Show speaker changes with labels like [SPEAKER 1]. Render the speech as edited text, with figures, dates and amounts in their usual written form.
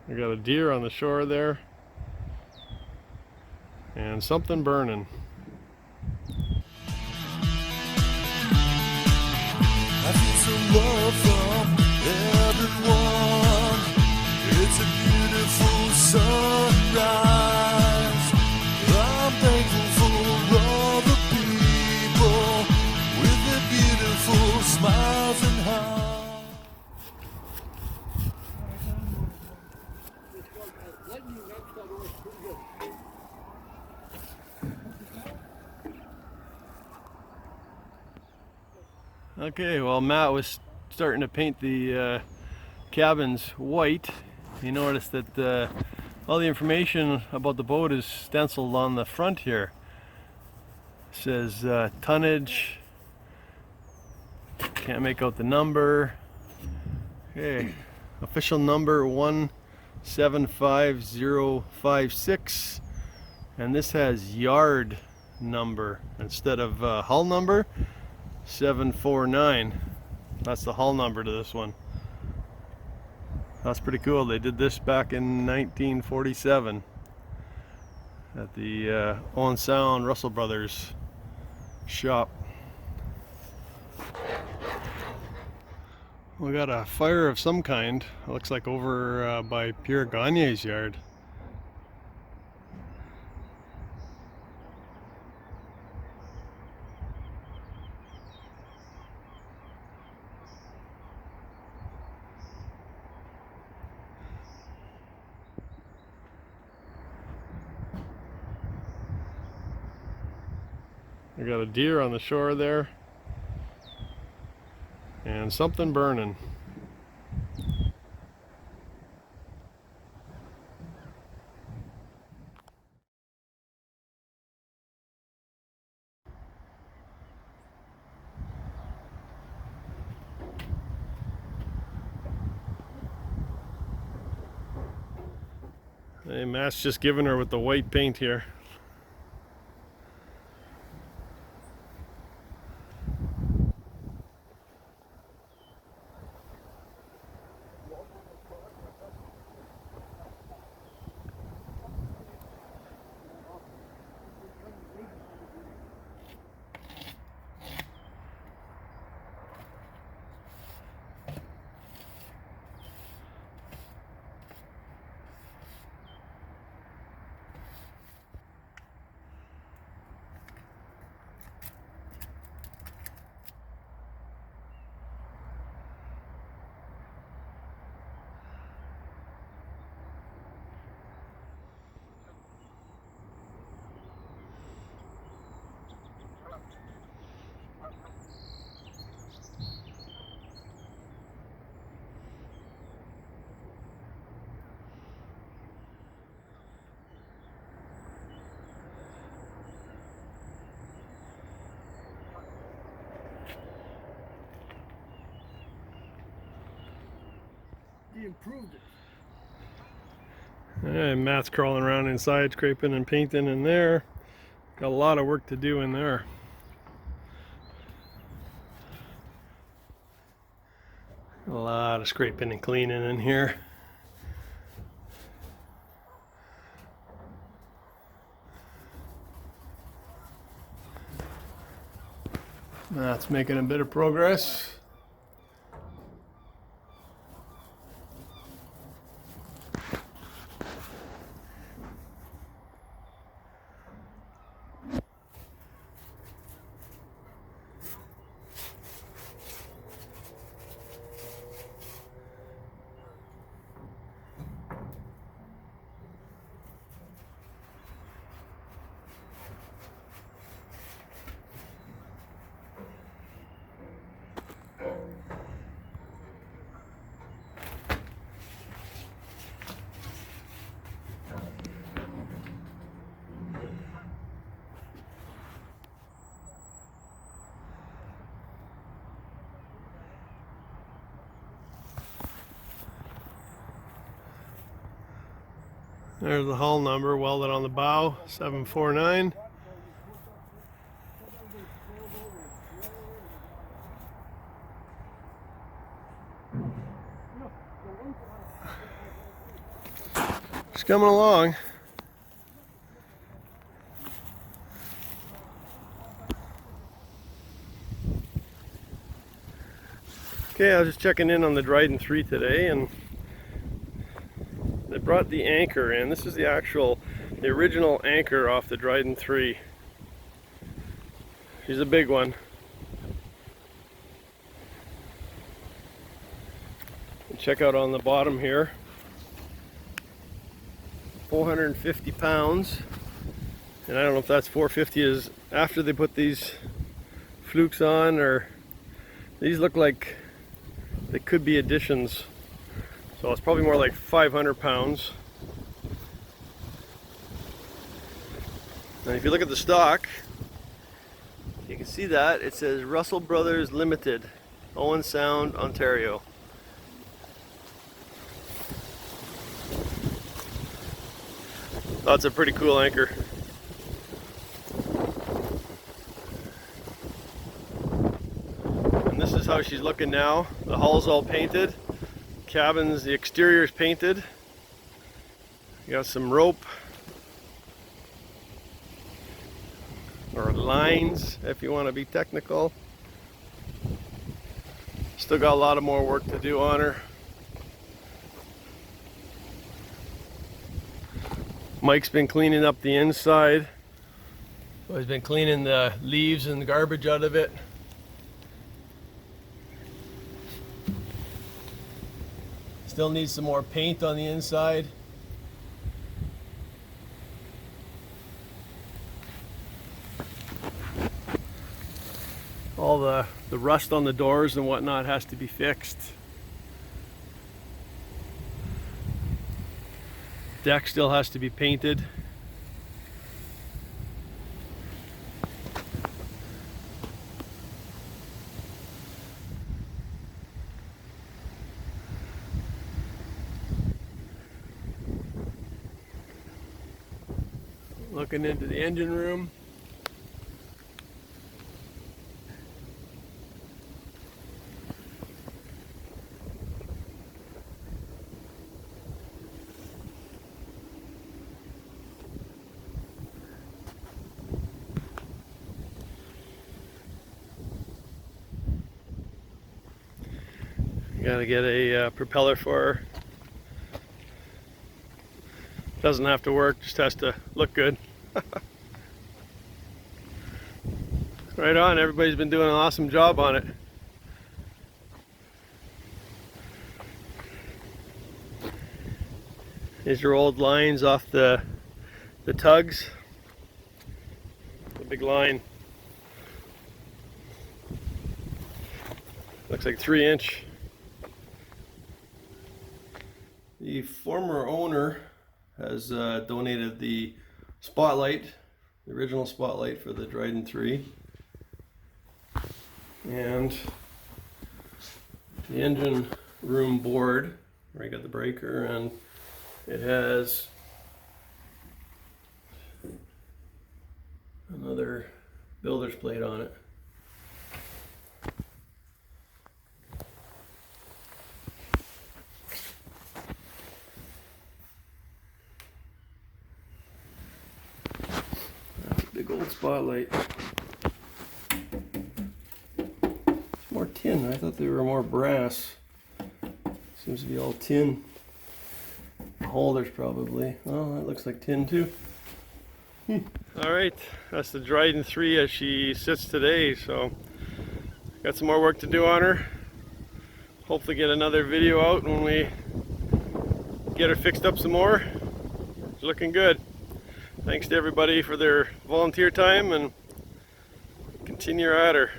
[SPEAKER 1] We got a deer on the shore there and something burning.
[SPEAKER 2] I feel some love from everyone. It's a beautiful sunrise. I'm thankful for all the people with their beautiful smiles and hearts.
[SPEAKER 1] Okay, well, Matt was starting to paint the cabins white. You notice that all the information about the boat is stenciled on the front here. It says tonnage, can't make out the number. Okay, official number 175056, and this has yard number instead of hull number 749. That's the hull number to this one. That's pretty cool. They did this back in 1947 at the Owen Sound Russel Brothers shop. We got a fire of some kind. It looks like over by Pierre Gagne's yard. We got a deer on the shore there and something burning. Hey, Matt's just giving her with the white paint here.
[SPEAKER 3] He improved it.
[SPEAKER 1] And Matt's crawling around inside, scraping and painting in there. Got a lot of work to do in there. A lot of scraping and cleaning in here. Matt's making a bit of progress. There's the hull number welded on the bow, 749. Just coming along. Okay, I was just checking in on the Dryden 3 today, and they brought the anchor in. This is the original anchor off the Dryden 3. She's a big one. And check out on the bottom here. 450 pounds. And I don't know if that's 450 is after they put these flukes on, or these look like they could be additions. So it's probably more like 500 pounds. And if you look at the stock, you can see that it says Russel Brothers Limited, Owen Sound, Ontario. That's a pretty cool anchor. And this is how she's looking now. The hull's all painted. Cabins, the exterior's painted. You got some rope or lines if you want to be technical. Still got a lot of more work to do on her. Mike's been cleaning up the inside. So he's been cleaning the leaves and the garbage out of it. Still needs some more paint on the inside. All the rust on the doors and whatnot has to be fixed. Deck still has to be painted. Looking into the engine room. Gotta get a propeller for her. Doesn't have to work, just has to look good. Right on, everybody's been doing an awesome job on it. These are old lines off the tugs. The big line. Looks like 3-inch. The former owner has donated the spotlight, the original spotlight for the Dryden 3, and the engine room board where you got the breaker, and it has another builder's plate on it. Big old spotlight. It's more tin. I thought they were more brass. Seems to be all tin. The holders probably. Oh, that looks like tin too. Alright, that's the Dryden 3 as she sits today. So, got some more work to do on her. Hopefully get another video out when we get her fixed up some more. It's looking good. Thanks to everybody for their volunteer time, and continue at her.